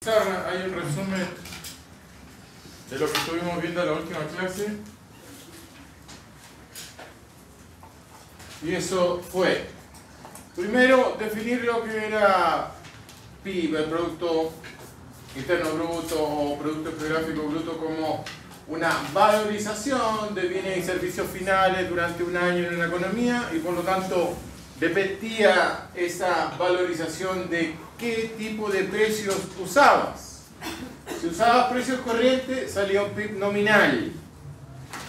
Hay un resumen de lo que estuvimos viendo en la última clase. Y eso fue, primero, definir lo que era PIB, el Producto Interno Bruto o Producto Geográfico Bruto, como una valorización de bienes y servicios finales durante un año en una economía, y por lo tanto dependía esa valorización de qué tipo de precios usabas. Si usabas precios corrientes, salía un PIB nominal.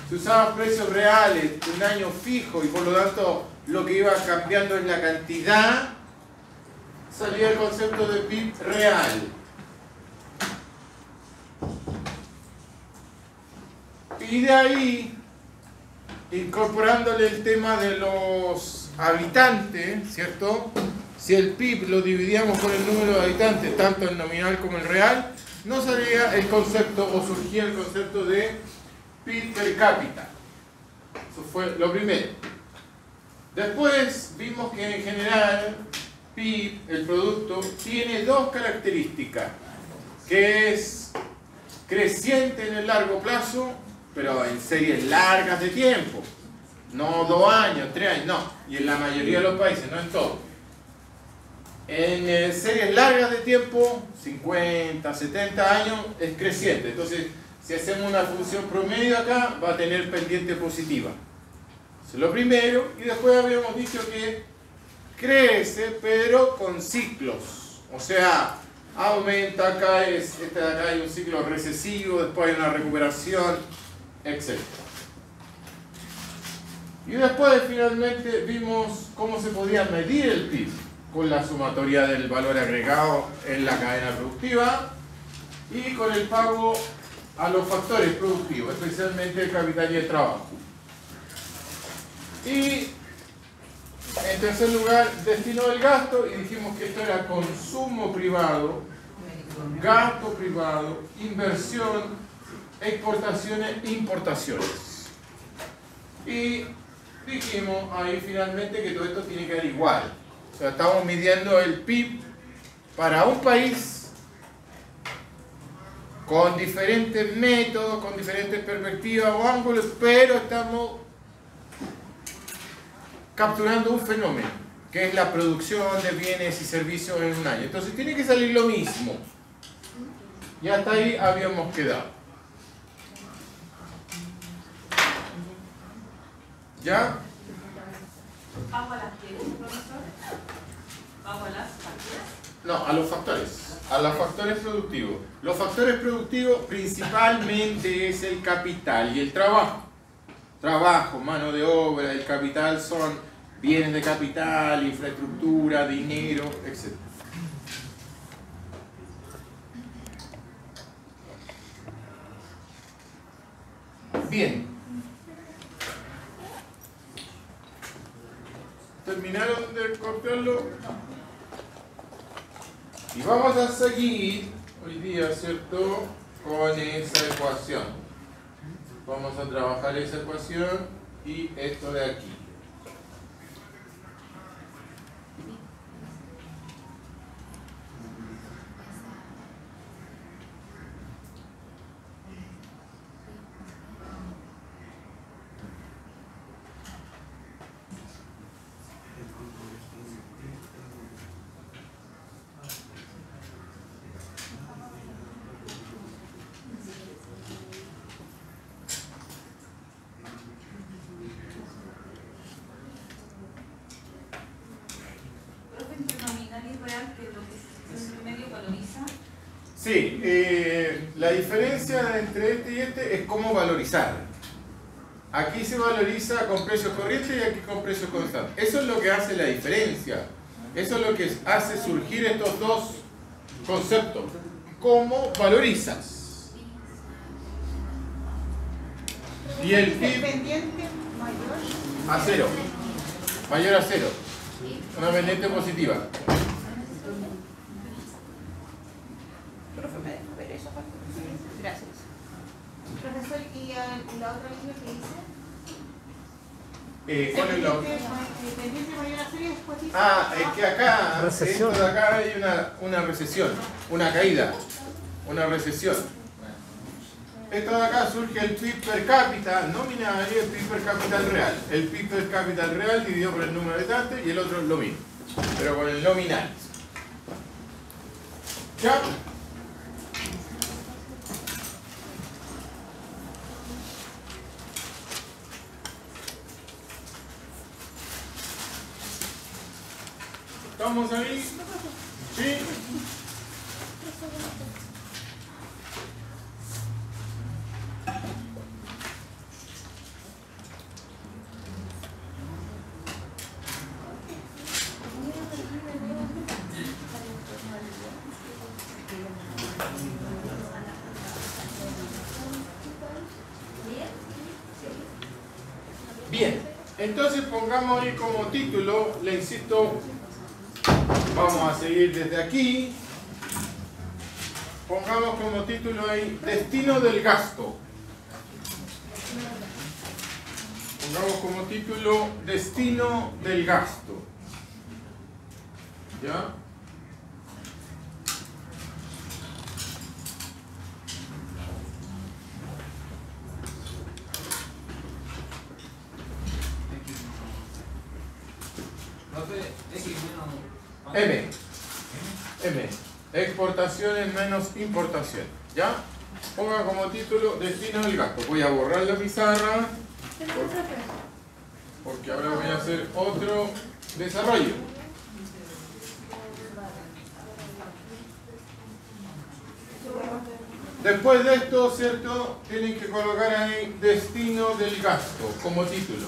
Si usabas precios reales de un año fijo y por lo tanto lo que iba cambiando en la cantidad, salía el concepto de PIB real. Y de ahí, incorporándole el tema de los habitantes, ¿cierto? Si el PIB lo dividíamos por el número de habitantes, tanto el nominal como el real, nos salía el concepto, o surgía el concepto de PIB per cápita. Eso fue lo primero. Después vimos que en general PIB, el producto, tiene dos características, que es creciente en el largo plazo, pero en series largas de tiempo, no 2 años, 3 años, no, y en la mayoría de los países, no en todos. En series largas de tiempo, 50, 70 años, es creciente. Entonces, si hacemos una función promedio acá, va a tener pendiente positiva. Eso es lo primero. Y después habíamos dicho que crece, pero con ciclos. O sea, aumenta, acá de acá hay un ciclo recesivo, después hay una recuperación, etc. Y después finalmente vimos cómo se podía medir el PIB con la sumatoria del valor agregado en la cadena productiva y con el pago a los factores productivos, especialmente el capital y el trabajo. Y en tercer lugar, destino del gasto, y dijimos que esto era consumo privado, gasto privado, inversión, exportaciones, importaciones. Y dijimos ahí finalmente que todo esto tiene que dar igual. O sea, estamos midiendo el PIB para un país con diferentes métodos, con diferentes perspectivas o ángulos, pero estamos capturando un fenómeno, que es la producción de bienes y servicios en un año. Entonces tiene que salir lo mismo. Y hasta ahí habíamos quedado. ¿Ya? ¿Pago a las qué, profesor? ¿Pago a las partidas? No, a los factores. A los factores productivos. Los factores productivos principalmente es el capital y el trabajo. Trabajo, mano de obra, el capital son bienes de capital, infraestructura, dinero, etc. Bien. ¿Terminaron de cortarlo? Y vamos a seguir hoy día, ¿cierto?, con esa ecuación. Vamos a trabajar esa ecuación y esto de aquí. Sí, la diferencia entre este y este es cómo valorizar. Aquí se valoriza con precios corrientes y aquí con precios constantes. Eso es lo que hace la diferencia. Eso es lo que hace surgir estos dos conceptos. ¿Cómo valorizas? Y el PIB pendiente mayor a cero. Mayor a cero. Una pendiente positiva. Profe, ¿me deja ver esa parte? Gracias. Profesor, ¿y la otra línea que dice? ¿Cuál es la otra? Pendiente mayor a cero y después dice... Es que acá, Recesión. esto de acá hay una recesión, una caída. una recesión. Esto de acá surge el PIB per cápita nominal y el PIB per cápita real. El PIB per cápita real dividido por el número de habitantes y el otro es lo mismo, pero con el nominal. ¿Ya? ¿Estamos ahí? ¿Sí? Bien, entonces pongamos ahí como título, le insisto, vamos a seguir desde aquí. Pongamos como título ahí, destino del gasto. Pongamos como título, destino del gasto. ¿Ya? M. Exportaciones menos importaciones. ¿Ya? Ponga como título destino del gasto. Voy a borrar la pizarra porque ahora voy a hacer otro desarrollo. Después de esto, ¿cierto? Tienen que colocar ahí destino del gasto como título.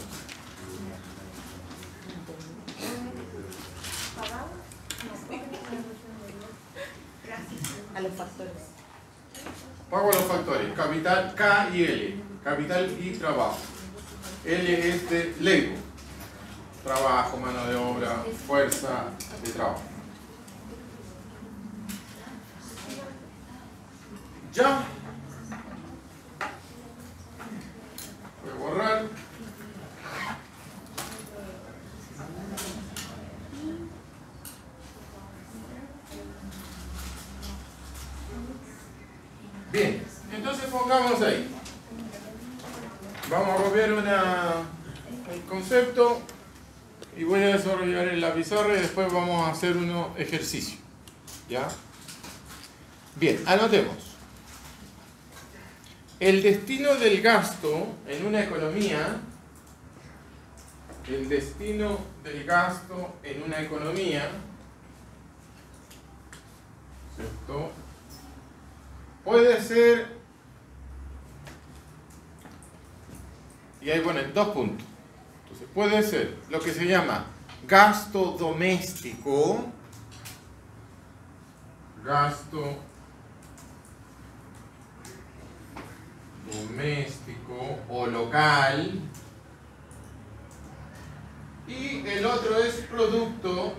A los factores. Pago a los factores, capital K y L, capital y trabajo. L es de labor, trabajo, mano de obra, fuerza de trabajo. ¿Ya? Voy a borrar. Bien, entonces pongamos ahí. Vamos a copiar el concepto y voy a desarrollar en la pizarra y después vamos a hacer unos ejercicios. ¿Ya? Bien, anotemos. El destino del gasto en una economía, el destino del gasto en una economía, ¿cierto? Puede ser, y ahí ponen 2 puntos. Entonces puede ser lo que se llama gasto doméstico, gasto doméstico o local, y el otro es producto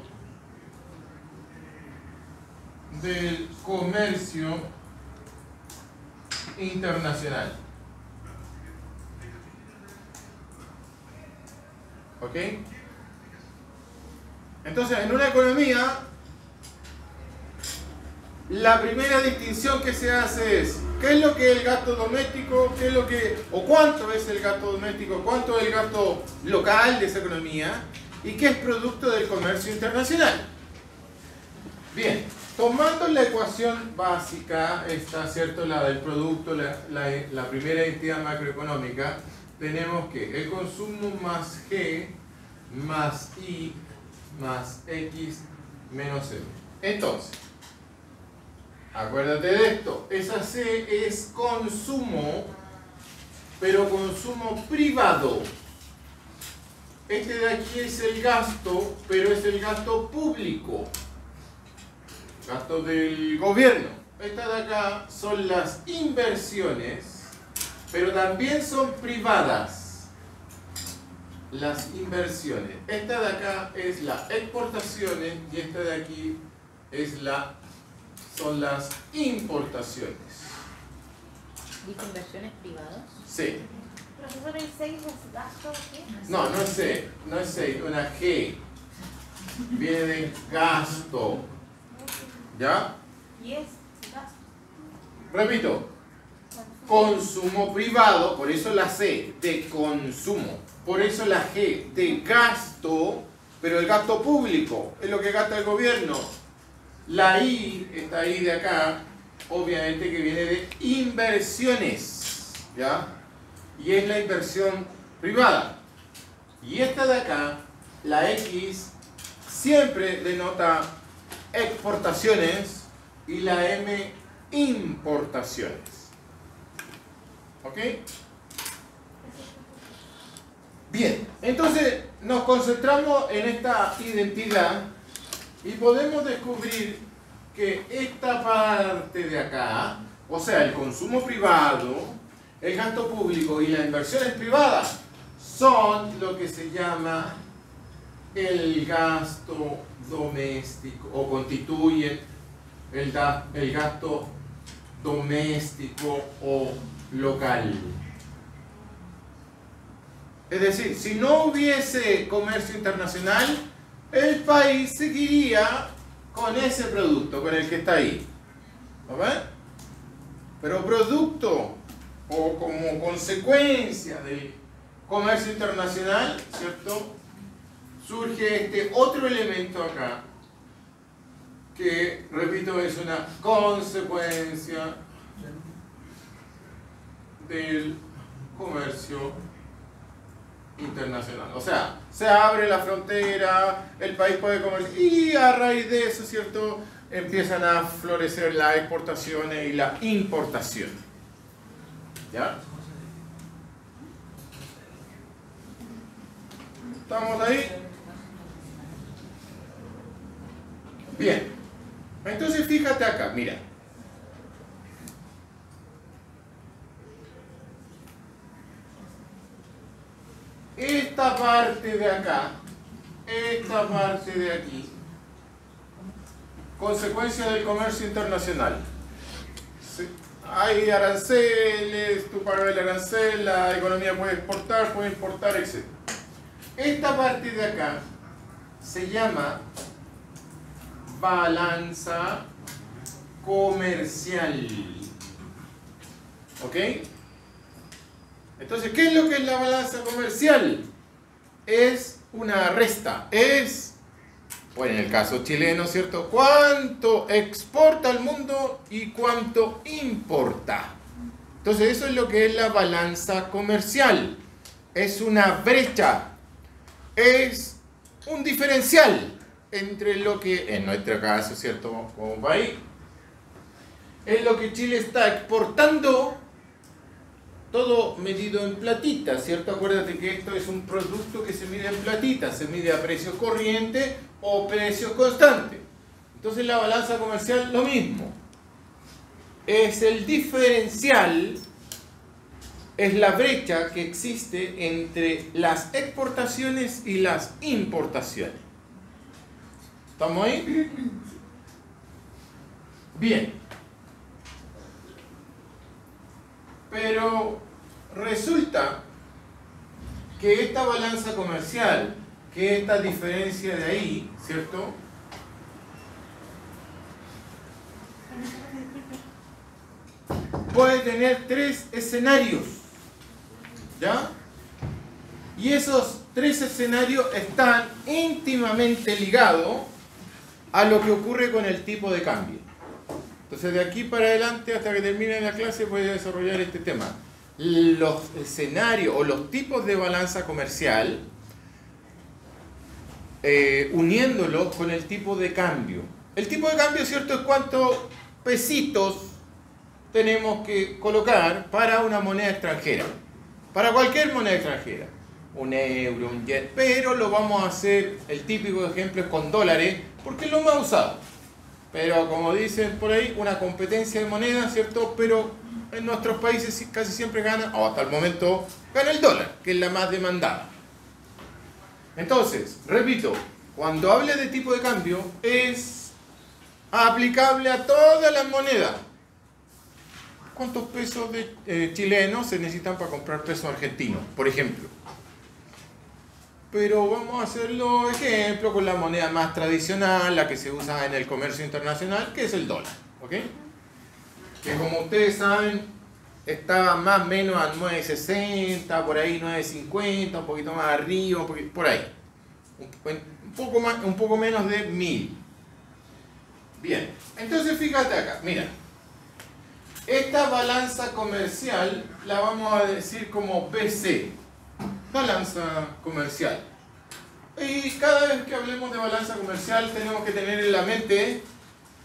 del comercio internacional. ¿Ok? Entonces, en una economía, la primera distinción que se hace es ¿qué es lo que es el gasto doméstico? ¿Qué es lo que, o cuánto es el gasto doméstico? ¿Cuánto es el gasto local de esa economía? ¿Y qué es producto del comercio internacional? Bien, tomando la ecuación básica, está cierto, la del producto, la primera entidad macroeconómica, tenemos que el consumo más G más I más X menos C. Entonces, acuérdate de esto, esa C es consumo, pero consumo privado. Este de aquí es el gasto, pero es el gasto público. Gasto del gobierno. Esta de acá son las inversiones, pero también son privadas. Las inversiones. Esta de acá es las exportaciones y esta de aquí es son las importaciones. ¿Dice inversiones privadas? Sí. ¿Profesor, el 6 es gasto qué? No, no es C, no es C, una G. Viene de gasto. ¿Ya? Y es gasto. repito, consumo privado, por eso la C de consumo, por eso la G de gasto, pero el gasto público es lo que gasta el gobierno. La I, esta I de acá, obviamente que viene de inversiones, ¿ya? Y es la inversión privada. Y esta de acá, la X, siempre denota exportaciones y la M, importaciones. ¿Ok? Bien, entonces nos concentramos en esta identidad y podemos descubrir que esta parte de acá, o sea, el consumo privado, el gasto público y las inversiones privadas, son lo que se llama el gasto doméstico, o constituyen el gasto doméstico o local. Es decir, si no hubiese comercio internacional, el país seguiría con ese producto, con el que está ahí. ¿No ven? Pero producto o como consecuencia del comercio internacional, ¿cierto? Surge este otro elemento acá, que, repito, es una consecuencia del comercio internacional. O sea, se abre la frontera, el país puede comerciar y a raíz de eso, ¿cierto?, empiezan a florecer las exportaciones y la importación. ¿Ya? ¿Estamos ahí? Bien. Entonces fíjate acá, mira. Esta parte de acá, esta parte de aquí, consecuencia del comercio internacional. Hay aranceles, tú pagas el arancel, la economía puede exportar, puede importar, etc. Esta parte de acá se llama balanza comercial. ¿Ok? Entonces, ¿qué es lo que es la balanza comercial? Es una resta, es, bueno, en el caso chileno, ¿cierto?, cuánto exporta al mundo y cuánto importa. Entonces, eso es lo que es la balanza comercial. Es una brecha, es un diferencial entre lo que, en nuestro caso, ¿cierto?, como país, es lo que Chile está exportando, todo medido en platita, ¿cierto? Acuérdate que esto es un producto que se mide en platita, se mide a precio corriente o precio constante. Entonces la balanza comercial lo mismo. Es el diferencial, es la brecha que existe entre las exportaciones y las importaciones. ¿Estamos ahí? Bien. Pero resulta que esta balanza comercial, que esta diferencia de ahí, ¿cierto?, puede tener tres escenarios, ¿ya? Y esos tres escenarios están íntimamente ligados a lo que ocurre con el tipo de cambio. Entonces, de aquí para adelante, hasta que termine la clase, voy a desarrollar este tema. Los escenarios o los tipos de balanza comercial, uniéndolos con el tipo de cambio. El tipo de cambio, ¿cierto?, es cuántos pesitos tenemos que colocar para una moneda extranjera. Para cualquier moneda extranjera. Un euro, un yen. Pero lo vamos a hacer, el típico ejemplo es con dólares, porque es lo más usado. Pero como dicen por ahí, una competencia de moneda, ¿cierto? Pero en nuestros países casi siempre gana, o hasta el momento, gana el dólar, que es la más demandada. Entonces, repito, cuando hable de tipo de cambio, es aplicable a todas las monedas. ¿Cuántos pesos chilenos se necesitan para comprar pesos argentinos, por ejemplo? Pero vamos a hacerlo, ejemplo, con la moneda más tradicional, la que se usa en el comercio internacional, que es el dólar. ¿Ok? que como ustedes saben estaba más o menos a 9.60, por ahí 9.50, un poquito más arriba, por ahí. Un poco menos de 1000. Bien, entonces fíjate acá, mira. Esta balanza comercial la vamos a decir como BC, balanza comercial. Y cada vez que hablemos de balanza comercial tenemos que tener en la mente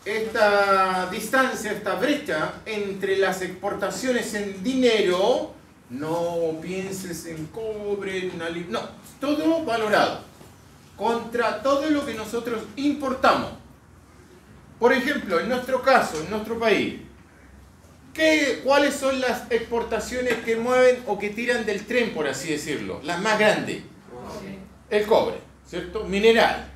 esta distancia, esta brecha entre las exportaciones en dinero. No pienses en cobre, no, todo valorado contra todo lo que nosotros importamos. Por ejemplo, en nuestro caso, en nuestro país, ¿cuáles son las exportaciones que mueven o que tiran del tren, por así decirlo? Las más grandes. El cobre, ¿cierto? Mineral.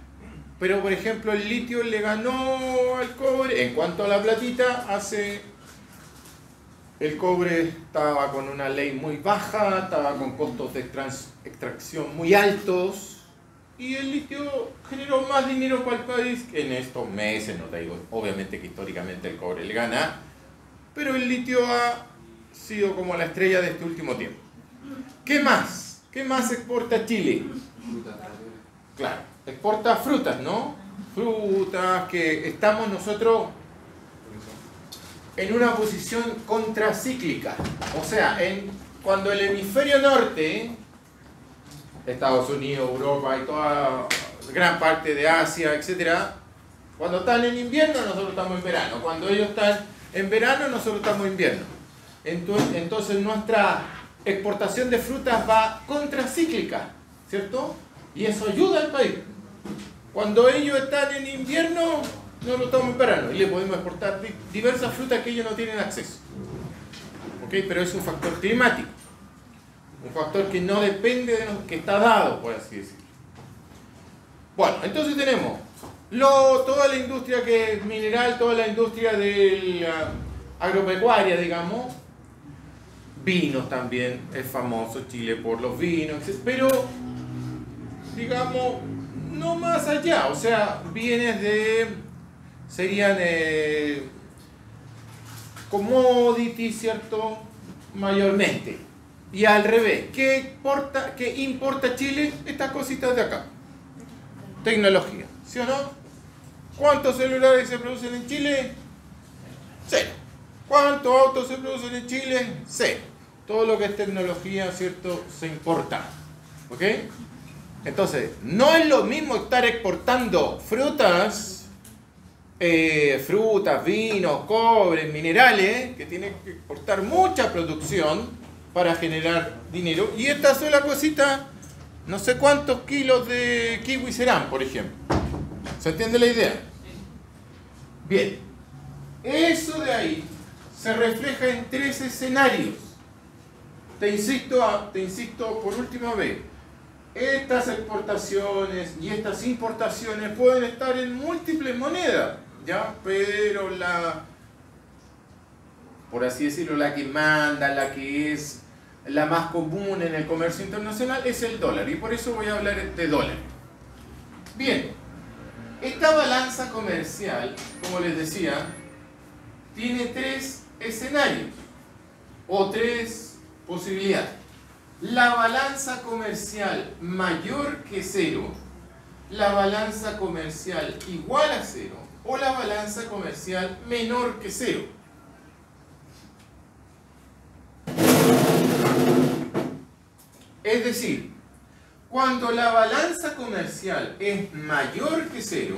Pero, por ejemplo, el litio le ganó al cobre. En cuanto a la platita, el cobre estaba con una ley muy baja, estaba con costos de extracción muy altos. Y el litio generó más dinero para el país que en estos meses. No te digo, obviamente que históricamente el cobre le gana. Pero el litio ha sido como la estrella de este último tiempo. ¿Qué más? ¿Qué más exporta Chile? Claro, exporta frutas, ¿no? Frutas que estamos nosotros en una posición contracíclica. O sea, cuando el hemisferio norte, Estados Unidos, Europa y toda gran parte de Asia, etc., cuando están en invierno, nosotros estamos en verano. Cuando ellos están en verano, nosotros estamos en invierno. Entonces nuestra exportación de frutas va contracíclica, ¿cierto? Y eso ayuda al país. Cuando ellos están en invierno, nosotros estamos en verano y le podemos exportar diversas frutas que ellos no tienen acceso. ¿Ok? Pero es un factor climático. Un factor que no depende de lo que está dado, por así decirlo. Bueno, entonces tenemos toda la industria que es mineral, toda la industria de agropecuaria, digamos. Vinos también, es famoso Chile por los vinos, pero, digamos, no más allá. O sea, serían commodities, ¿cierto? Mayormente. Y al revés, ¿qué importa Chile? Estas cositas de acá. Tecnología, ¿sí o no? ¿Cuántos celulares se producen en Chile? 0. ¿Cuántos autos se producen en Chile? 0. Todo lo que es tecnología, ¿cierto? Se importa. ¿Ok? Entonces, no es lo mismo estar exportando frutas, vinos, cobre, minerales, que tienen que exportar mucha producción para generar dinero. Y esta sola cosita, no sé cuántos kilos de kiwi serán, por ejemplo. ¿Se entiende la idea? Bien. Eso de ahí se refleja en 3 escenarios. Te insisto por última vez. Estas exportaciones y estas importaciones pueden estar en múltiples monedas, ¿ya? Pero por así decirlo, la que manda, la que es la más común en el comercio internacional es el dólar. Y por eso voy a hablar de dólar. Bien, esta balanza comercial, como les decía, tiene 3 escenarios o 3 posibilidades. La balanza comercial mayor que 0, la balanza comercial igual a 0 o la balanza comercial menor que 0. Es decir, cuando la balanza comercial es mayor que 0,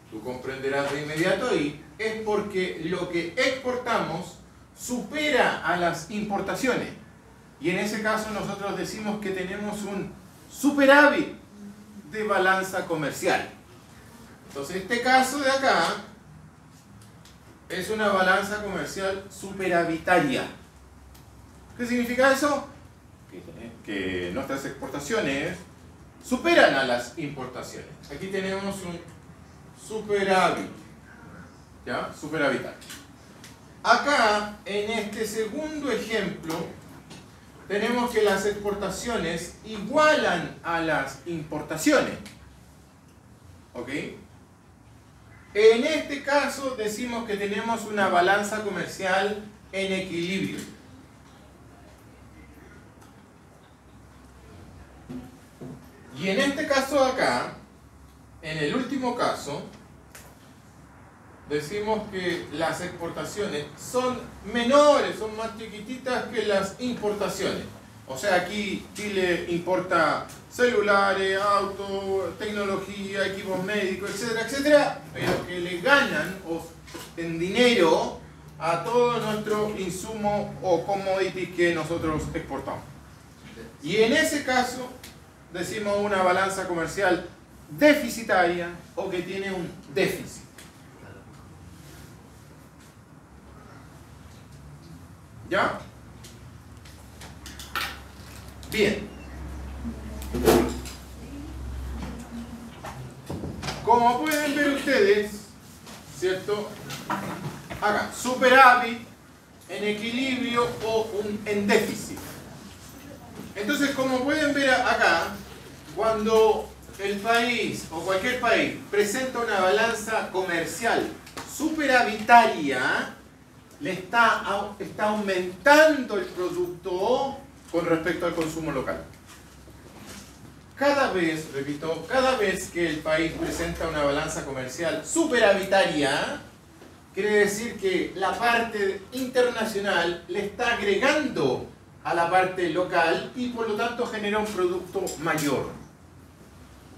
tú comprenderás de inmediato ahí, es porque lo que exportamos supera a las importaciones. Y en ese caso nosotros decimos que tenemos un superávit de balanza comercial. Entonces este caso de acá es una balanza comercial superavitaria. ¿Qué significa eso? Que nuestras exportaciones superan a las importaciones. Aquí tenemos un superávit, ¿ya? Superavitario. Acá, en este segundo ejemplo, tenemos que las exportaciones igualan a las importaciones. ¿Ok? En este caso decimos que tenemos una balanza comercial en equilibrio. Y en este caso acá, en el último caso, decimos que las exportaciones son menores, son más chiquititas que las importaciones. O sea, aquí Chile importa celulares, autos, tecnología, equipos médicos, etcétera, etcétera, pero que le ganan en dinero a todo nuestro insumo o commodities que nosotros exportamos. Y en ese caso decimos una balanza comercial deficitaria o que tiene un déficit. ¿Ya? Bien. Como pueden ver ustedes, ¿cierto? Acá, superávit, en equilibrio o en déficit. Entonces, como pueden ver acá, cuando el país o cualquier país presenta una balanza comercial superavitaria, le está aumentando el producto con respecto al consumo local. Cada vez, repito, cada vez que el país presenta una balanza comercial superavitaria, quiere decir que la parte internacional le está agregando a la parte local y por lo tanto genera un producto mayor.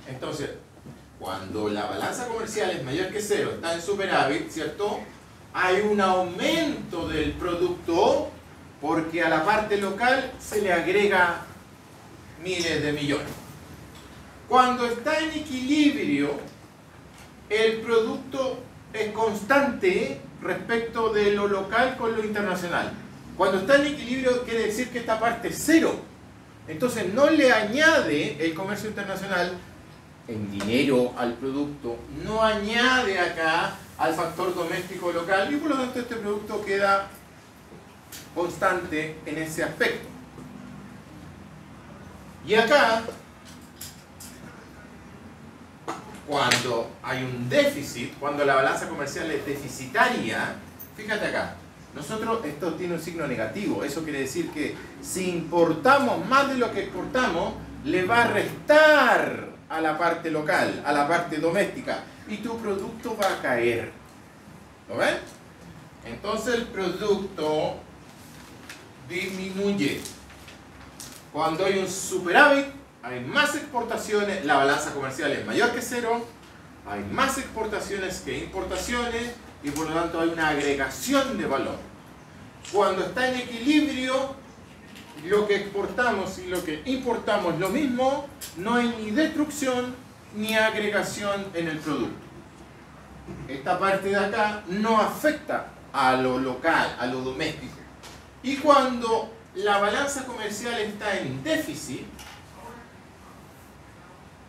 Entonces, cuando la balanza comercial es mayor que cero, está en superávit, ¿cierto? Hay un aumento del producto porque a la parte local se le agrega miles de millones. Cuando está en equilibrio, el producto es constante respecto de lo local con lo internacional. Cuando está en equilibrio quiere decir que esta parte es cero. Entonces no le añade el comercio internacional en dinero al producto, no añade acá al factor doméstico local y por lo tanto este producto queda constante en ese aspecto. Y acá, cuando hay un déficit, cuando la balanza comercial es deficitaria, fíjate acá, nosotros esto tiene un signo negativo, eso quiere decir que si importamos más de lo que exportamos, le va a restar a la parte local, a la parte doméstica, y tu producto va a caer. ¿Lo ven? Entonces el producto disminuye. Cuando hay un superávit, hay más exportaciones, la balanza comercial es mayor que cero, hay más exportaciones que importaciones y por lo tanto hay una agregación de valor. Cuando está en equilibrio, lo que exportamos y lo que importamos es lo mismo, no hay ni destrucción ni agregación en el producto. Esta parte de acá no afecta a lo local, a lo doméstico. Y cuando la balanza comercial está en déficit,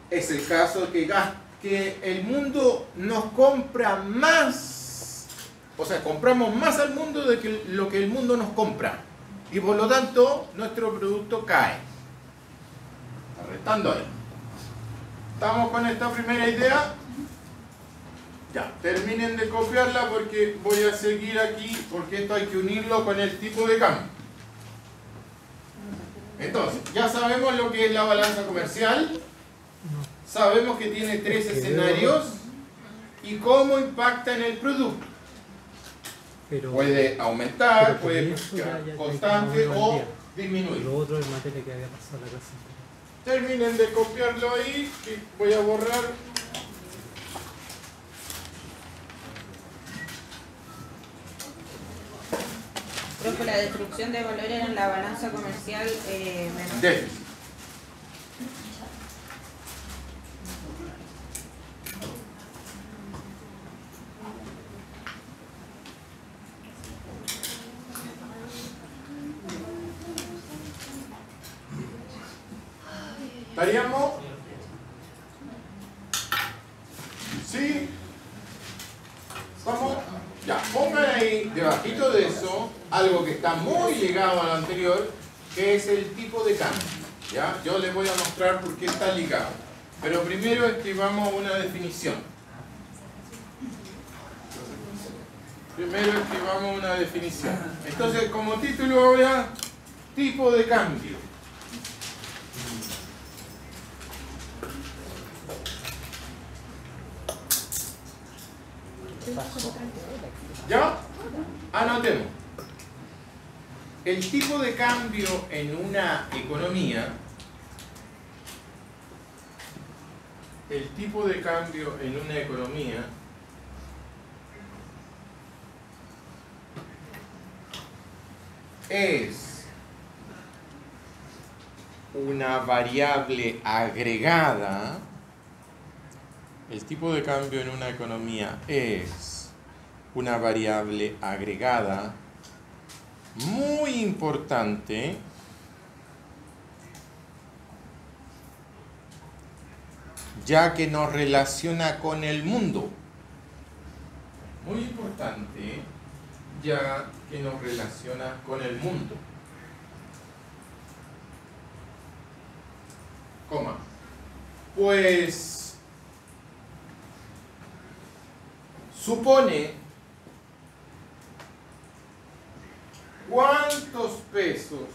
es el caso de que el mundo nos compra más, o sea, compramos más al mundo de que lo que el mundo nos compra. Y por lo tanto, nuestro producto cae. Está restando ahí. ¿Estamos con esta primera idea? Ya, terminen de copiarla porque voy a seguir aquí, porque esto hay que unirlo con el tipo de cambio. Entonces, ya sabemos lo que es la balanza comercial, sabemos que tiene tres escenarios y cómo impacta en el producto. Puede aumentar, puede quedar constante o disminuir. Lo otro es materia que había pasado la clase. Terminen de copiarlo ahí, que voy a borrar. Profe, la destrucción de valores en la balanza comercial menos. Déficit. ¿Estaríamos? ¿Sí? ¿Vamos? Ya, pongan ahí debajito de eso algo que está muy ligado a lo anterior, que es el tipo de cambio. ¿Ya? Yo les voy a mostrar por qué está ligado. Pero primero escribamos una definición. Primero escribamos una definición. Entonces, como título ahora, tipo de cambio. ¿Ya? Anotemos. El tipo de cambio en una economía, es una variable agregada. El tipo de cambio en una economía es una variable agregada muy importante ya que nos relaciona con el mundo. Muy importante ya que nos relaciona con el mundo. Coma. Pues supone cuántos pesos,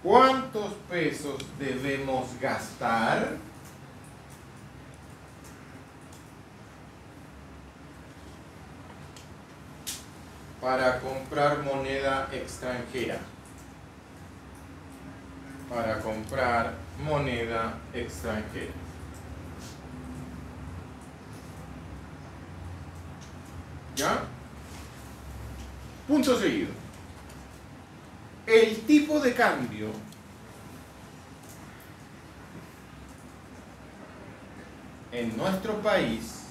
cuántos pesos debemos gastar para comprar moneda extranjera. ¿Ya? Punto seguido. El tipo de cambio en nuestro país,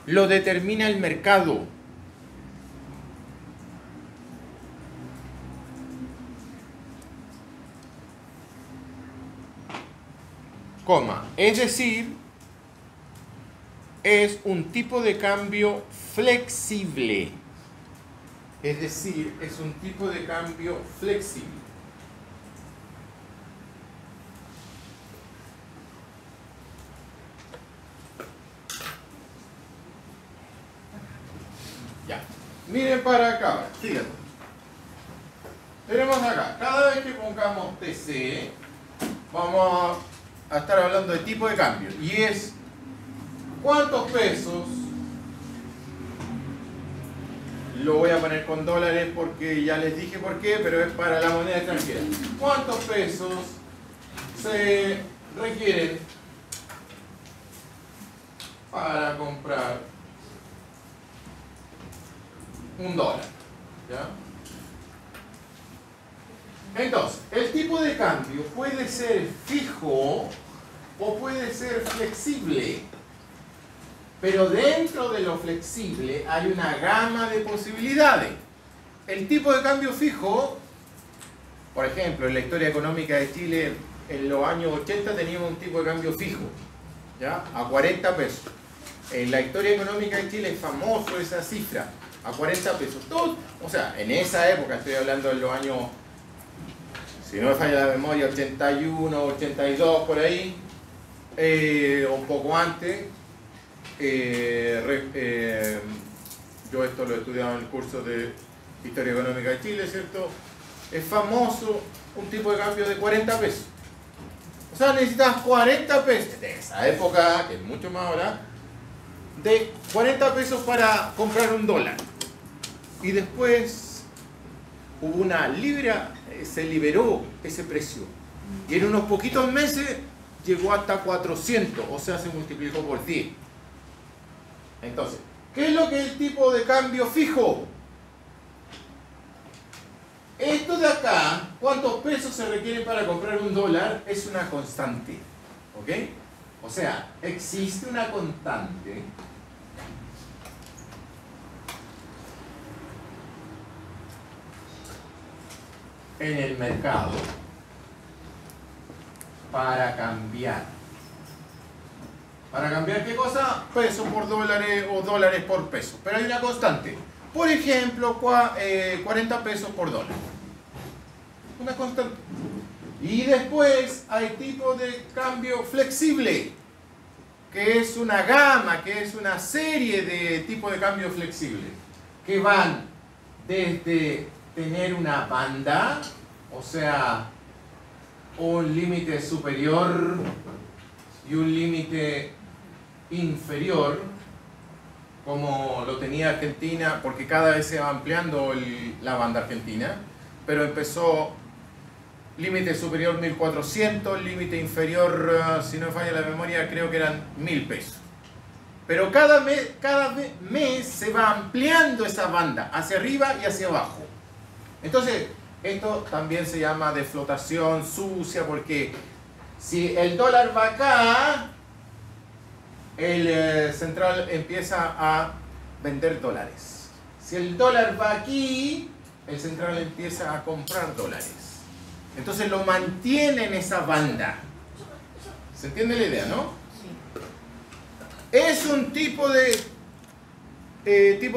lo determina el mercado. Coma, es decir, es un tipo de cambio flexible. Ya. Miren para acá, fíjate. Tenemos acá, cada vez que pongamos TC, vamos a estar hablando de tipo de cambio. Y es cuántos pesos, lo voy a poner con dólares porque ya les dije por qué, pero es para la moneda extranjera. ¿Cuántos pesos se requieren para comprar un dólar? ¿Ya? Entonces, el tipo de cambio puede ser fijo o puede ser flexible. Pero dentro de lo flexible hay una gama de posibilidades. El tipo de cambio fijo, por ejemplo, en la historia económica de Chile, en los años 80 teníamos un tipo de cambio fijo, ¿ya? A 40 pesos. En la historia económica de Chile es famoso esa cifra, a 40 pesos. Todo, o sea, en esa época, estoy hablando de los años, si no me falla la memoria, 81, 82, por ahí, o un poco antes. Yo esto lo he estudiado en el curso de Historia Económica de Chile, ¿cierto? Es famoso un tipo de cambio de 40 pesos. O sea, necesitas 40 pesos, de esa época, que es mucho más ahora, de 40 pesos para comprar un dólar. Y después hubo una libra, se liberó ese precio. Y en unos poquitos meses llegó hasta 400, o sea, se multiplicó por 10. Entonces, ¿qué es lo que es el tipo de cambio fijo? Esto de acá, ¿cuántos pesos se requieren para comprar un dólar? Es una constante, ¿ok? O sea, existe una constante en el mercado para cambiar. ¿Para cambiar qué cosa? Pesos por dólares o dólares por pesos. Pero hay una constante. Por ejemplo, 40 pesos por dólar. Una constante. Y después hay tipo de cambio flexible. que es una gama, que es una serie de tipos de cambio flexible, que van desde tener una banda, o sea, un límite superior y un límite inferior, como lo tenía Argentina, porque cada vez se va ampliando la banda argentina, pero empezó límite superior 1.400, límite inferior, si no me falla la memoria, creo que eran 1.000 pesos. Pero cada mes se va ampliando esa banda, hacia arriba y hacia abajo. Entonces, esto también se llama deflotación sucia, porque si el dólar va acá, el central empieza a vender dólares. Si el dólar va aquí, el central empieza a comprar dólares. Entonces lo mantiene en esa banda. ¿Se entiende la idea, no? ¿Es un tipo de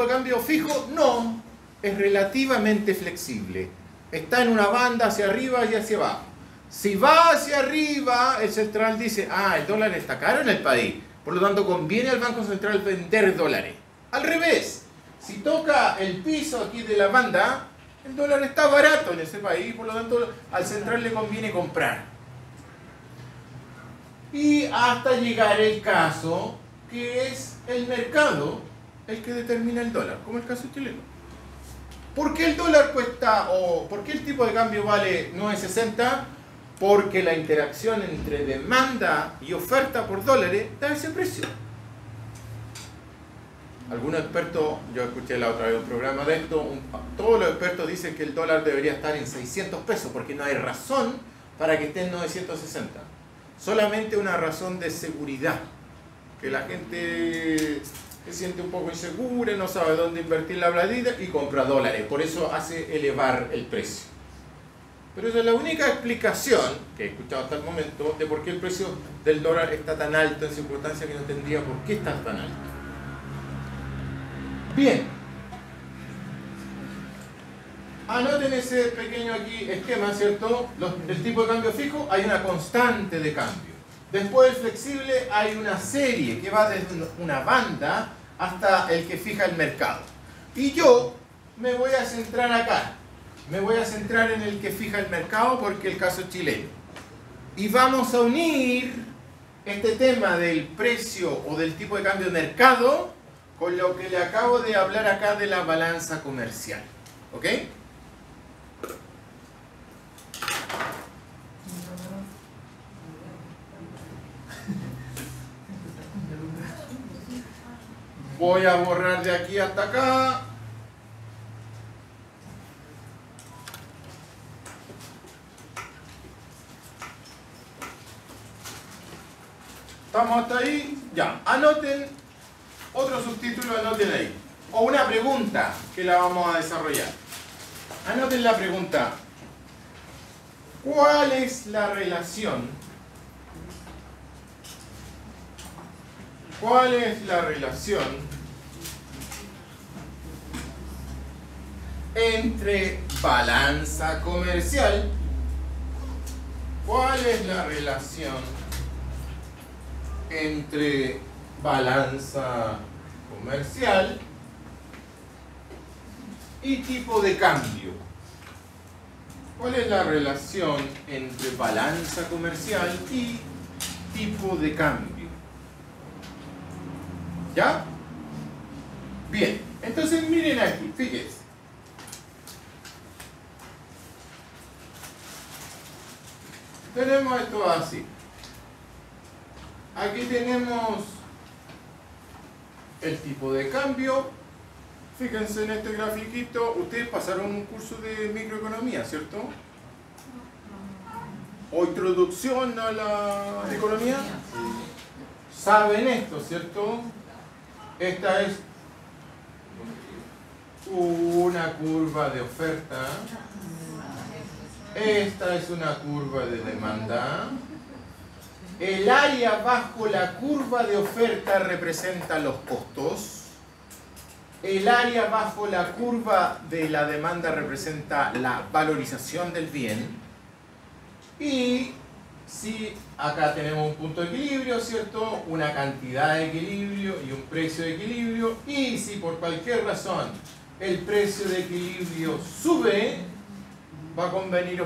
cambio fijo? No, es relativamente flexible. Está en una banda hacia arriba y hacia abajo. Si va hacia arriba, el central dice, el dólar está caro en el país, por lo tanto conviene al Banco Central vender dólares. Al revés, si toca el piso aquí de la banda, el dólar está barato en ese país, por lo tanto al central le conviene comprar. Y hasta llegar el caso que es el mercado el que determina el dólar, como el caso chileno. ¿Por qué el dólar cuesta, o por qué el tipo de cambio vale 9.60? Porque la interacción entre demanda y oferta por dólares da ese precio. Algunos expertos, yo escuché la otra vez un programa de esto, todos los expertos dicen que el dólar debería estar en 600 pesos porque no hay razón para que esté en 960. Solamente una razón de seguridad, que la gente se siente un poco insegura, no sabe dónde invertir la platita y compra dólares, por eso hace elevar el precio. Pero esa es la única explicación que he escuchado hasta el momento de por qué el precio del dólar está tan alto en circunstancias que no tendría por qué estar tan alto. Bien, anoten ese pequeño aquí esquema, ¿cierto? El tipo de cambio fijo, hay una constante de cambio. Después del flexible hay una serie que va desde una banda hasta el que fija el mercado. Y yo me voy a centrar acá, me voy a centrar en el que fija el mercado porque es el caso chileno. Y vamos a unir este tema del precio o del tipo de cambio de mercado con lo que le acabo de hablar acá de la balanza comercial. ¿Ok? Voy a borrar de aquí hasta acá. ¿Estamos hasta ahí? Ya. Anoten. Otro subtítulo, anoten ahí. O una pregunta que la vamos a desarrollar. Anoten la pregunta. ¿Cuál es la relación? ¿Cuál es la relación entre balanza comercial? ¿Cuál es la relación entre balanza comercial y tipo de cambio? ¿Cuál es la relación entre balanza comercial y tipo de cambio? ¿Ya? Bien, entonces miren aquí, fíjense. Tenemos esto así. Aquí tenemos el tipo de cambio. Fíjense en este grafiquito. Ustedes pasaron un curso de microeconomía, ¿cierto? O introducción a la economía. Saben esto, ¿cierto? Esta es una curva de oferta. Esta es una curva de demanda. El área bajo la curva de oferta representa los costos. El área bajo la curva de la demanda representa la valorización del bien. Y si acá tenemos un punto de equilibrio, ¿cierto? Una cantidad de equilibrio y un precio de equilibrio, y si por cualquier razón el precio de equilibrio sube, va a convenir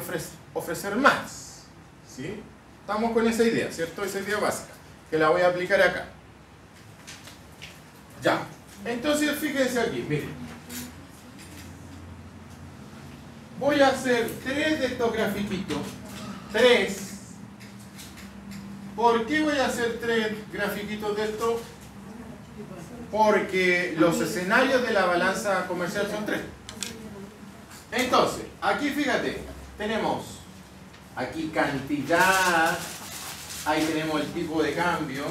ofrecer más, ¿sí? Estamos con esa idea, ¿cierto? Esa idea básica, que la voy a aplicar acá. Ya, entonces fíjense aquí, miren. Voy a hacer 3 de estos grafiquitos, 3. ¿Por qué voy a hacer 3 grafiquitos de esto? Porque los escenarios de la balanza comercial son 3. Entonces, aquí fíjate, tenemos aquí cantidad, ahí tenemos el tipo de cambio,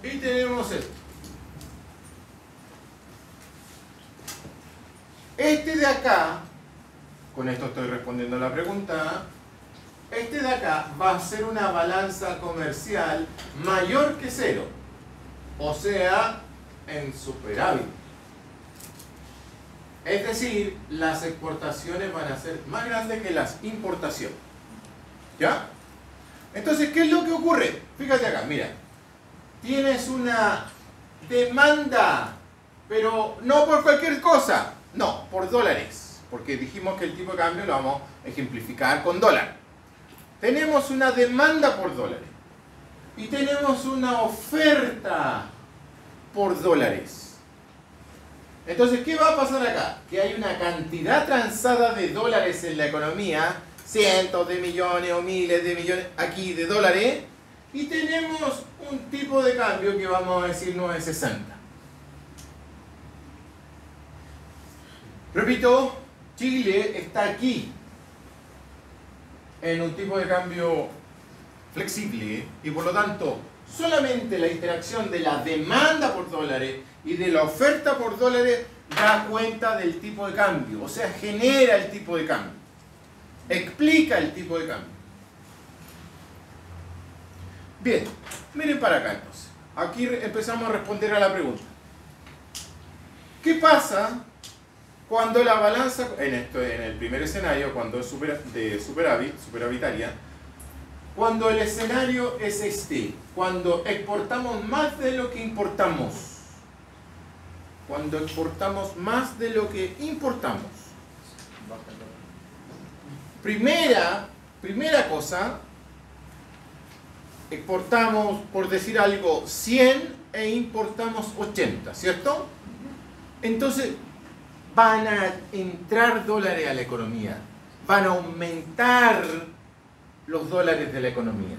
y tenemos esto. Este de acá, con esto estoy respondiendo a la pregunta, este de acá va a ser una balanza comercial mayor que 0, o sea, en superávit. Es decir, las exportaciones van a ser más grandes que las importaciones. ¿Ya? Entonces, ¿qué es lo que ocurre? Fíjate acá, mira. Tienes una demanda, pero no por cualquier cosa, no, por dólares. Porque dijimos que el tipo de cambio lo vamos a ejemplificar con dólar. Tenemos una demanda por dólares y tenemos una oferta por dólares. Entonces, ¿qué va a pasar acá? Que hay una cantidad transada de dólares en la economía, cientos de millones o miles de millones aquí de dólares, y tenemos un tipo de cambio que vamos a decir 9.60. Repito, Chile está aquí en un tipo de cambio flexible y por lo tanto solamente la interacción de la demanda por dólares y de la oferta por dólares da cuenta del tipo de cambio, o sea, genera el tipo de cambio, explica el tipo de cambio. Bien, miren para acá entonces. Aquí empezamos a responder a la pregunta. ¿Qué pasa cuando la balanza, en el primer escenario, cuando es superavitaria, cuando el escenario es este, cuando exportamos más de lo que importamos? Cuando exportamos más de lo que importamos. Primera cosa, exportamos, por decir algo, 100 e importamos 80, ¿cierto? Entonces, van a entrar dólares a la economía, van a aumentar los dólares de la economía.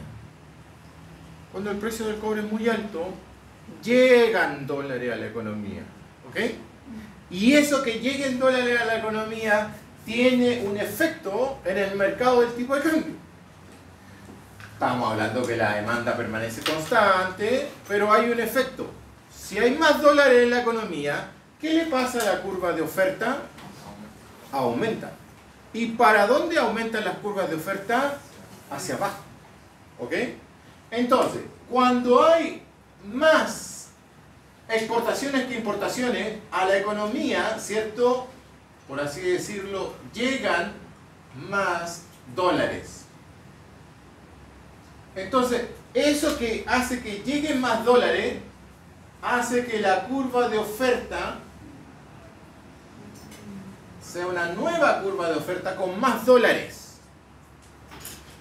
Cuando el precio del cobre es muy alto, llegan dólares a la economía, ¿ok? Y eso que lleguen dólares a la economía tiene un efecto en el mercado del tipo de cambio. Estamos hablando que la demanda permanece constante, pero hay un efecto. Si hay más dólares en la economía, ¿qué le pasa a la curva de oferta? Aumenta. ¿Y para dónde aumentan las curvas de oferta? Hacia abajo. ¿Ok? Entonces, cuando hay más exportaciones que importaciones, a la economía, ¿cierto? Por así decirlo, llegan más dólares. Entonces, eso que hace que lleguen más dólares, hace que la curva de oferta sea una nueva curva de oferta con más dólares.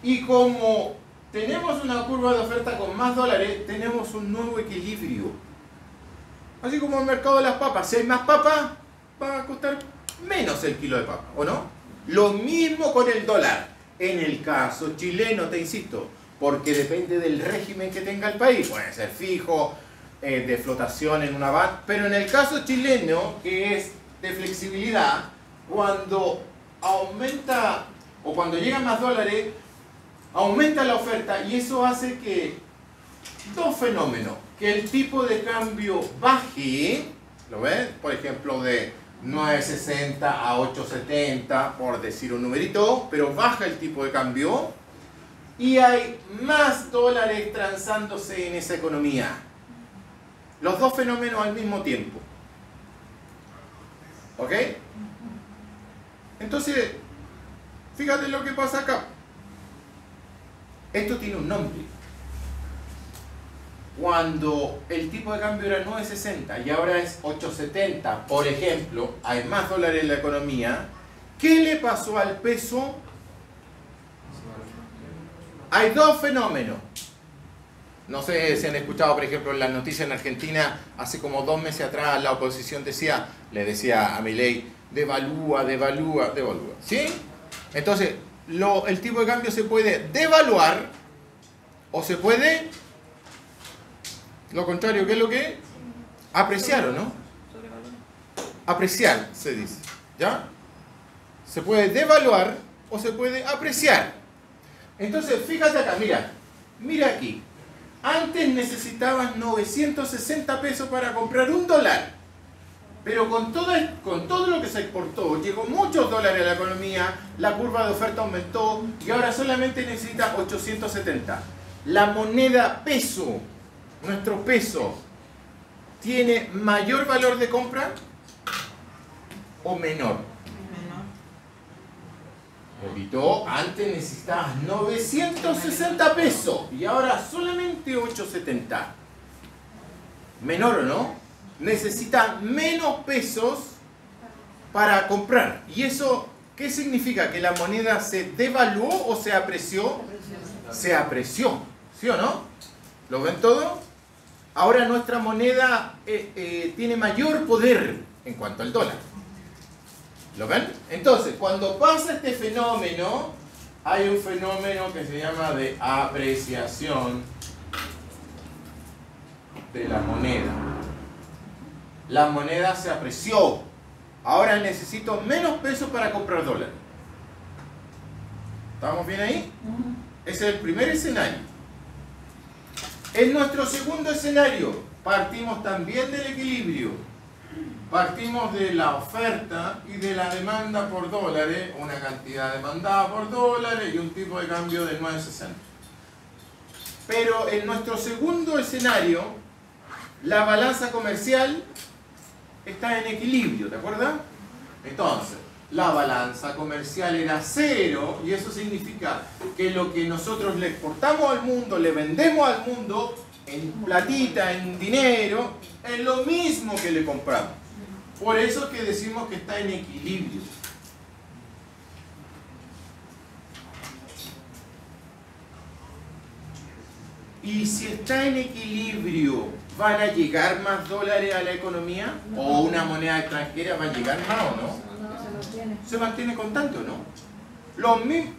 Y como tenemos una curva de oferta con más dólares, tenemos un nuevo equilibrio. Así como el mercado de las papas. Si hay más papas, va a costar menos el kilo de papa, ¿o no? Lo mismo con el dólar. En el caso chileno, te insisto, porque depende del régimen que tenga el país. Puede ser fijo, de flotación en una VAT, pero en el caso chileno, que es de flexibilidad, cuando aumenta o cuando llegan más dólares, aumenta la oferta y eso hace que dos fenómenos, que el tipo de cambio baje, ¿lo ven? Por ejemplo, de 9.60 a 8.70, por decir un numerito, pero baja el tipo de cambio y hay más dólares transándose en esa economía. Los dos fenómenos al mismo tiempo. ¿Ok? Entonces, Fíjate lo que pasa acá. Esto tiene un nombre. Cuando el tipo de cambio era 9.60 y ahora es 8.70, por ejemplo, hay más dólares en la economía, ¿qué le pasó al peso? Hay dos fenómenos. No sé si han escuchado, por ejemplo, en las noticias en Argentina, hace como 2 meses atrás la oposición le decía a Milei, devalúa. ¿Sí? Entonces, el tipo de cambio se puede devaluar o se puede, lo contrario, ¿qué es lo que? Apreciar, ¿o no? Apreciar, se dice. ¿Ya? Se puede devaluar o se puede apreciar. Entonces, fíjate acá, mira aquí. Antes necesitabas 960 pesos para comprar $1. Pero con todo lo que se exportó, llegó muchos dólares a la economía, la curva de oferta aumentó y ahora solamente necesitas 870. La moneda peso, nuestro peso, ¿tiene mayor valor de compra o menor? Repito, antes necesitabas 960 pesos y ahora solamente 870. ¿Menor o no? Necesita menos pesos para comprar. ¿Y eso qué significa? ¿Que la moneda se devaluó o se apreció? Se apreció, ¿sí o no? ¿Lo ven todo? Ahora nuestra moneda tiene mayor poder en cuanto al dólar. ¿Lo ven? Entonces, cuando pasa este fenómeno, hay un fenómeno que se llama de apreciación de la moneda. La moneda se apreció. Ahora necesito menos pesos para comprar dólares. ¿Estamos bien ahí? Ese es el primer escenario. En nuestro segundo escenario, partimos también del equilibrio. Partimos de la oferta y de la demanda por dólares, una cantidad demandada por dólares y un tipo de cambio de 9.60. Pero en nuestro segundo escenario, la balanza comercial está en equilibrio, ¿te acuerdas? Entonces, la balanza comercial era 0 y eso significa que lo que nosotros le exportamos al mundo, le vendemos al mundo en platita, en dinero, es lo mismo que le compramos. Por eso es que decimos que está en equilibrio. Y si está en equilibrio, ¿van a llegar más dólares a la economía? ¿O una moneda extranjera va a llegar más o no? Se mantiene constante, ¿no? Los mismos,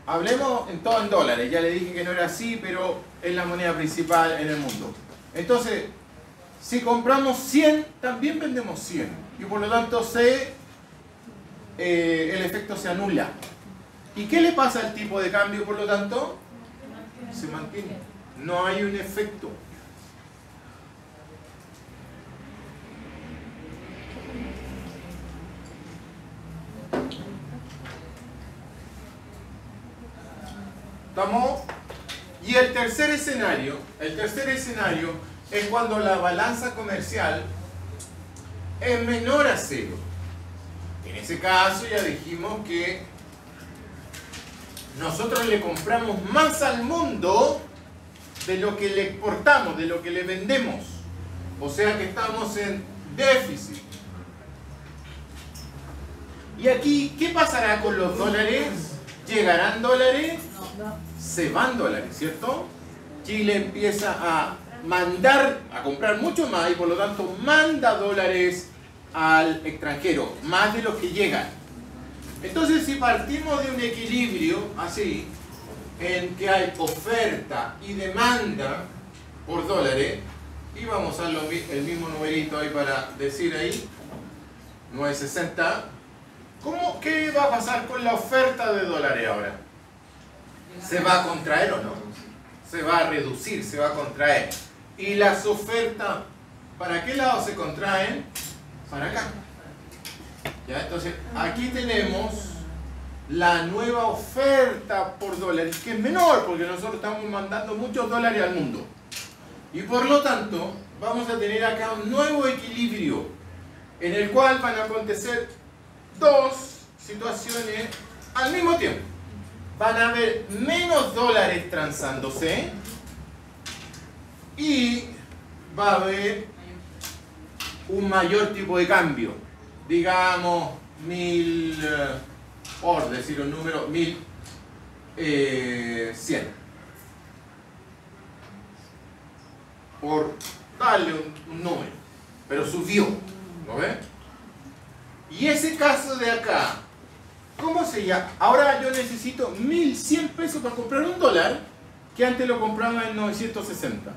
hablemos en todo en dólares. Ya le dije que no era así, pero es la moneda principal en el mundo. Entonces, si compramos 100, también vendemos 100. Y por lo tanto, el efecto se anula. ¿Y qué le pasa al tipo de cambio, por lo tanto? Se mantiene. No hay un efecto. ¿Estamos? Y el tercer escenario es cuando la balanza comercial es menor a 0. En ese caso ya dijimos que nosotros le compramos más al mundo de lo que le exportamos, de lo que le vendemos. O sea que estamos en déficit. Y aquí, ¿qué pasará con los dólares? ¿Llegarán dólares? Se van dólares, ¿cierto? Chile empieza a mandar, a comprar mucho más y por lo tanto manda dólares al extranjero, más de los que llegan. Entonces, si partimos de un equilibrio así, en que hay oferta y demanda por dólares, y vamos a usar el mismo numerito ahí para decir ahí, 960, ¿qué va a pasar con la oferta de dólares ahora? ¿Se va a contraer o no? Se va a reducir, se va a contraer. ¿Y las ofertas, para qué lado se contraen? Para acá. ¿Ya? Entonces, aquí tenemos la nueva oferta por dólares, que es menor, porque nosotros estamos mandando muchos dólares al mundo. Y por lo tanto, vamos a tener acá un nuevo equilibrio, en el cual van a acontecer dos situaciones al mismo tiempo van a haber menos dólares transándose y va a haber un mayor tipo de cambio, digamos 1000, por decir un número, 1100, por darle un número, pero subió, ¿lo ves? Y ese caso de acá, ¿cómo se llama? Ahora yo necesito 1100 pesos para comprar un dólar que antes lo compraba en 960.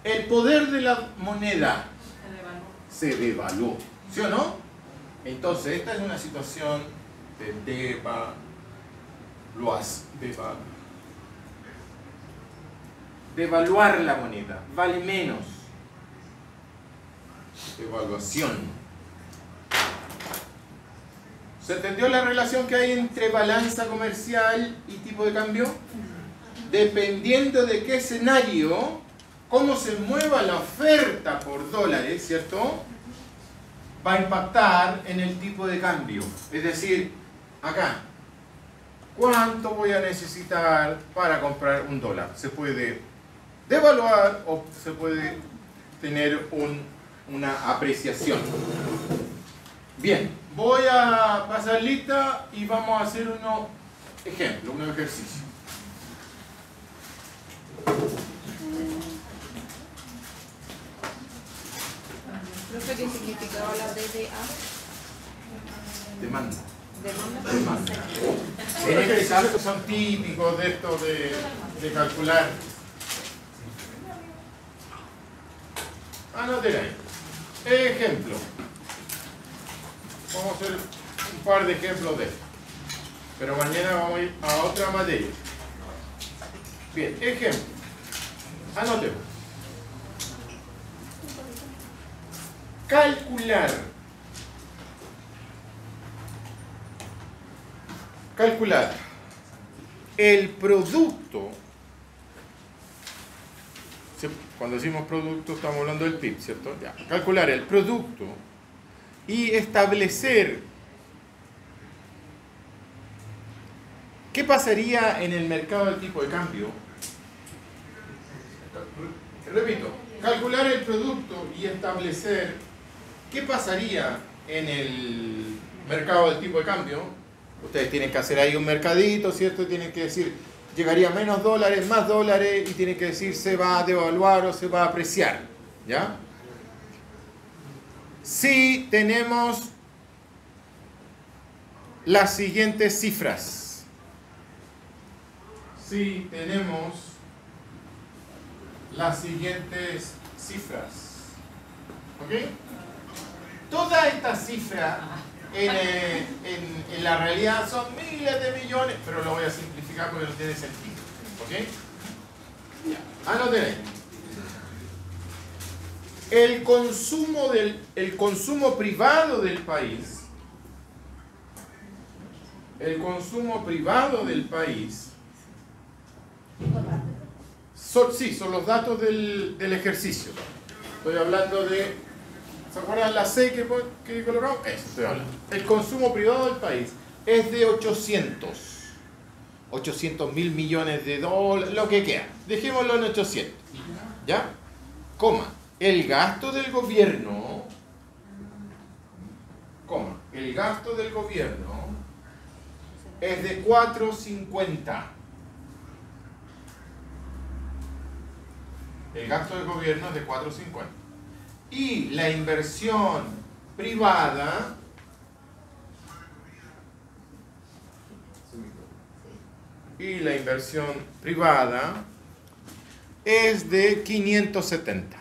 El poder de la moneda se devaluó, ¿sí o no? Entonces esta es una situación de devaluar la moneda, vale menos. Devaluación. ¿Se entendió la relación que hay entre balanza comercial y tipo de cambio? Dependiendo de qué escenario, cómo se mueva la oferta por dólares, ¿cierto? Va a impactar en el tipo de cambio. Es decir, acá, ¿cuánto voy a necesitar para comprar un dólar? Se puede devaluar o se puede tener una apreciación. Bien, voy a pasar lista y vamos a hacer unos ejemplos, unos ejercicios. ¿Profe, qué significaba la DDA? Demanda. Demanda. En este caso son típicos de esto de calcular. Anoten ahí. Ejemplo. Vamos a hacer un par de ejemplos de esto. Pero mañana vamos a ir a otra materia. Bien, ejemplo. Anotemos. Calcular el producto. Cuando decimos producto estamos hablando del PIB, ¿cierto? Ya. Calcular el producto y establecer qué pasaría en el mercado del tipo de cambio. Repito, calcular el producto y establecer qué pasaría en el mercado del tipo de cambio. Ustedes tienen que hacer ahí un mercadito, ¿cierto? Tienen que decir, llegaría menos dólares, más dólares, y tienen que decir, se va a devaluar o se va a apreciar, ¿ya? Si tenemos las siguientes cifras. Si tenemos las siguientes cifras. ¿Ok? Todas estas cifras en la realidad son miles de millones, pero lo voy a simplificar porque no tiene sentido. ¿Ok? Ya. Anoten ahí. El consumo privado del país. El consumo privado del país. Son los datos del ejercicio. Estoy hablando de... ¿Se acuerdan la C que colocamos? Eso estoy hablando. El consumo privado del país es de 800 mil millones de dólares, lo que queda. Dejémoslo en 800. ¿Ya? Coma. El gasto del gobierno, el gasto del gobierno es de 4.50. El gasto del gobierno es de 4.50. Y la inversión privada es de 570.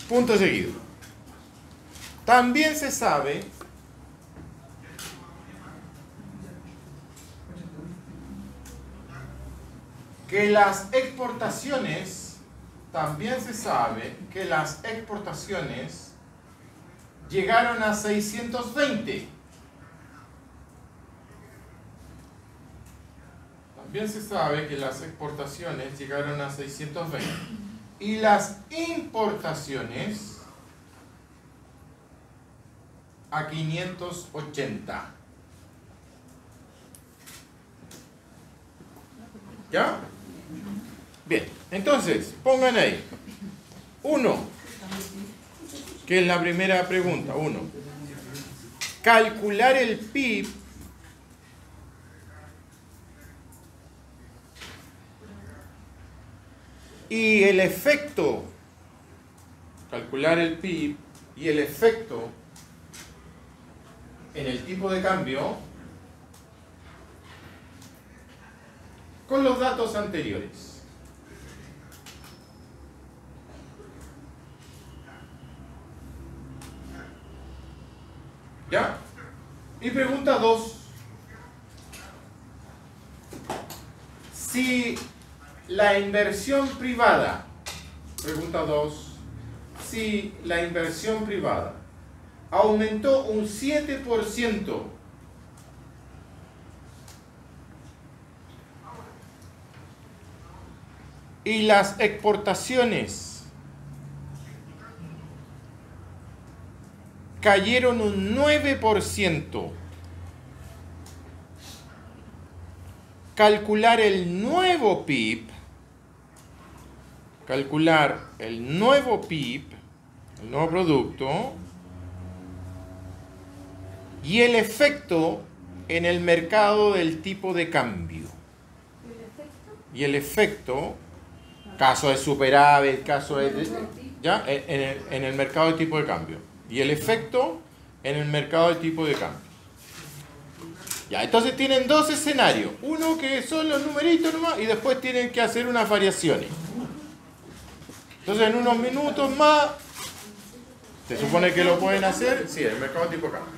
Punto seguido. También se sabe que las exportaciones, llegaron a 620. También se sabe que las exportaciones llegaron a 620. Y las importaciones a 580. ¿Ya? Bien, entonces, pongan ahí. 1, que es la primera pregunta. 1. Calcular el PIB y el efecto. Calcular el PIB y el efecto en el tipo de cambio con los datos anteriores. ¿Ya? Y pregunta 2. Si la inversión privada, pregunta 2, si la inversión privada aumentó un 7% y las exportaciones cayeron un 9%, calcular el nuevo PIB, el nuevo producto, y el efecto en el mercado del tipo de cambio. Y el efecto, caso de superávit, caso de... ¿ya? En el mercado del tipo de cambio. Y el efecto en el mercado del tipo de cambio. Ya, entonces tienen dos escenarios. Uno que son los numeritos nomás y después tienen que hacer unas variaciones. Entonces en unos minutos más, se supone que lo pueden hacer, sí, en el mercado del tipo de cambio.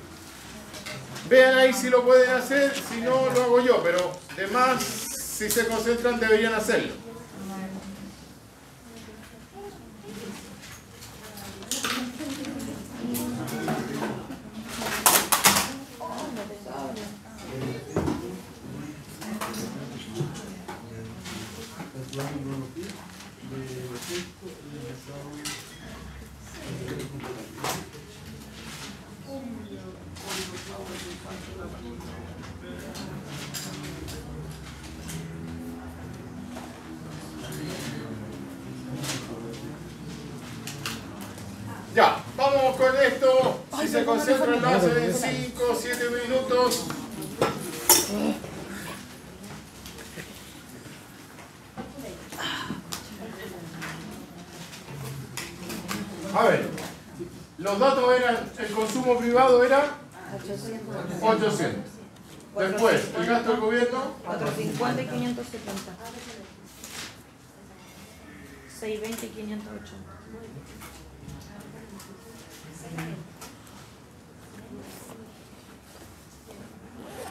Vean ahí si lo pueden hacer, si no lo hago yo, pero además, si se concentran deberían hacerlo. Ya, vamos con esto. Si se concentran, lo hacen en 5 o 7 minutos. A ver, los datos eran, el consumo privado era 800. Después, el gasto del gobierno 450 y 570. 620 y 580.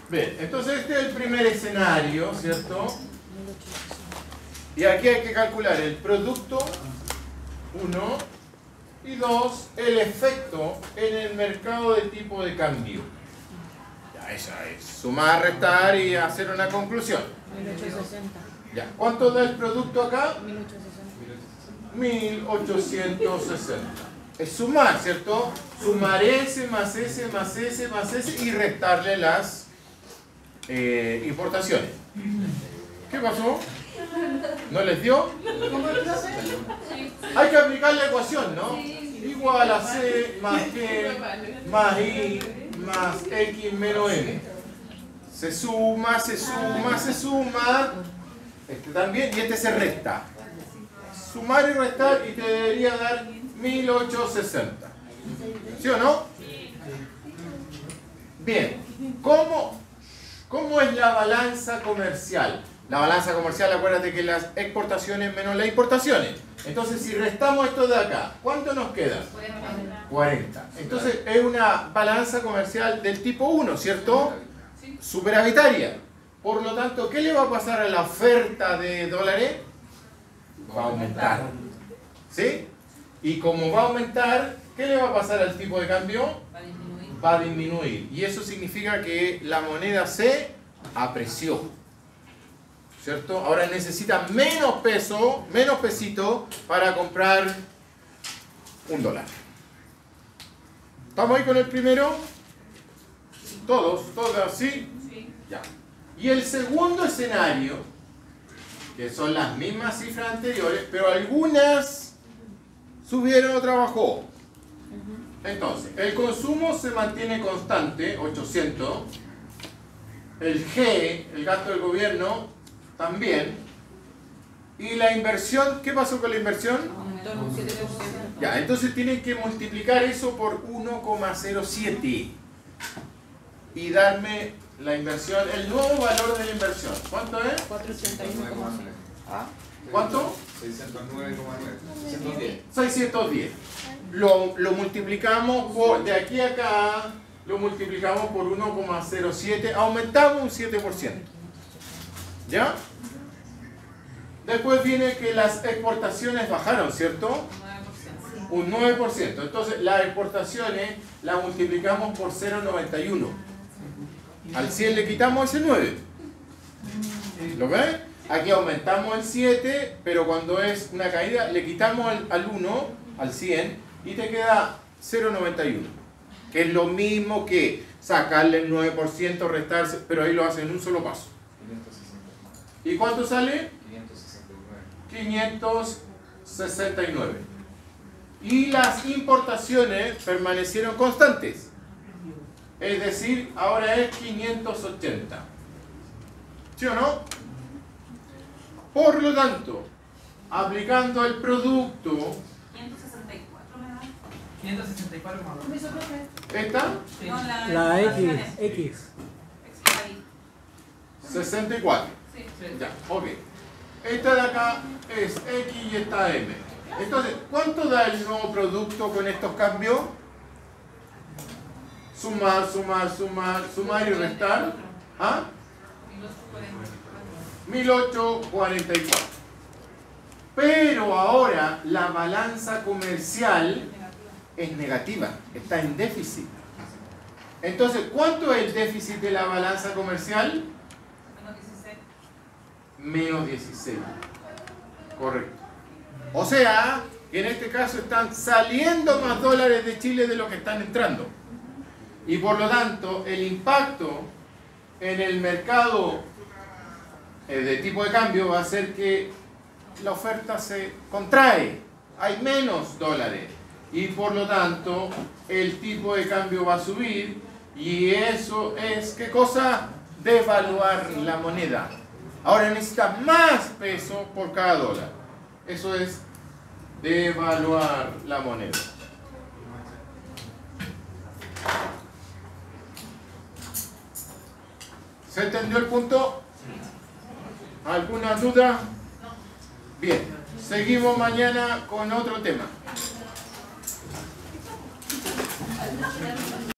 Bien, entonces este es el primer escenario, ¿cierto? Y aquí hay que calcular el producto, 1, y 2, el efecto en el mercado de tipo de cambio. Ya, esa es sumar, restar y hacer una conclusión. 1860. Ya, ¿cuánto da el producto acá? 1860. 1860. Es sumar, ¿cierto? Sumar ese más ese más ese más ese y restarle las importaciones. ¿Qué pasó? ¿No les dio? Hay que aplicar la ecuación, ¿no? Igual a C más G más I más X menos N. Se suma, se suma, se suma. Este también, y este se resta. Sumar y restar y te debería dar 1860. ¿Sí o no? Bien. ¿Cómo es la balanza comercial? La balanza comercial, acuérdate que las exportaciones menos las importaciones. Entonces, si restamos esto de acá, ¿cuánto nos queda? 40. Entonces, es una balanza comercial del tipo 1, ¿cierto? Superavitaria. Por lo tanto, ¿qué le va a pasar a la oferta de dólares? Va a aumentar. ¿Sí? Y como va a aumentar, ¿qué le va a pasar al tipo de cambio? Va a disminuir. Y eso significa que la moneda se apreció. ¿Cierto? Ahora necesita menos peso, menos pesito para comprar $1. ¿Estamos ahí con el primero? ¿Todas, sí? Sí. Ya. Y el segundo escenario, que son las mismas cifras anteriores, pero algunas subieron o otras bajó. Entonces, el consumo se mantiene constante, 800. El G, el gasto del gobierno, también. Y la inversión, ¿qué pasó con la inversión? Aumentó en un 7%. Ya, entonces tienen que multiplicar eso por 1,07 y darme la inversión, el nuevo valor de la inversión. ¿Cuánto es? 481,5. ¿Ah? ¿Cuánto? 609,9. 610. Lo multiplicamos por, de aquí a acá, lo multiplicamos por 1,07, aumentamos un 7%. ¿Ya? Después viene que las exportaciones bajaron, ¿cierto? 9%. Un 9%. Entonces las exportaciones las multiplicamos por 0,91. Al 100 le quitamos ese 9. ¿Lo ves? Aquí aumentamos el 7, pero cuando es una caída le quitamos al 1, al 100, y te queda 0,91. Que es lo mismo que sacarle el 9%, restarse, pero ahí lo hacen en un solo paso. 569. ¿Y cuánto sale? 569. 569. Y las importaciones permanecieron constantes. Es decir, ahora es 580. ¿Sí o no? Por lo tanto, aplicando el producto, 564 me da. 564 más. ¿Permiso, profe? ¿esta? Sí. No, La X, exportaciones. X. Ahí. 64. Sí. Ya, ok. Esta de acá es X y esta M. Entonces, ¿cuánto da el nuevo producto con estos cambios? Sumar, sumar, sumar, sumar y restar. ¿Ah? 1844. Pero ahora la balanza comercial es negativa, está en déficit. Entonces, ¿cuánto es el déficit de la balanza comercial? Menos 16. Menos 16. Correcto. O sea, que en este caso están saliendo más dólares de Chile de lo que están entrando. Y por lo tanto, el impacto en el mercado de tipo de cambio va a hacer que la oferta se contrae. Hay menos dólares. Y por lo tanto, el tipo de cambio va a subir. Y eso es, ¿qué cosa? Devaluar la moneda. Ahora necesita más peso por cada dólar. Eso es devaluar la moneda. ¿Se entendió el punto? ¿Alguna duda? Bien, seguimos mañana con otro tema.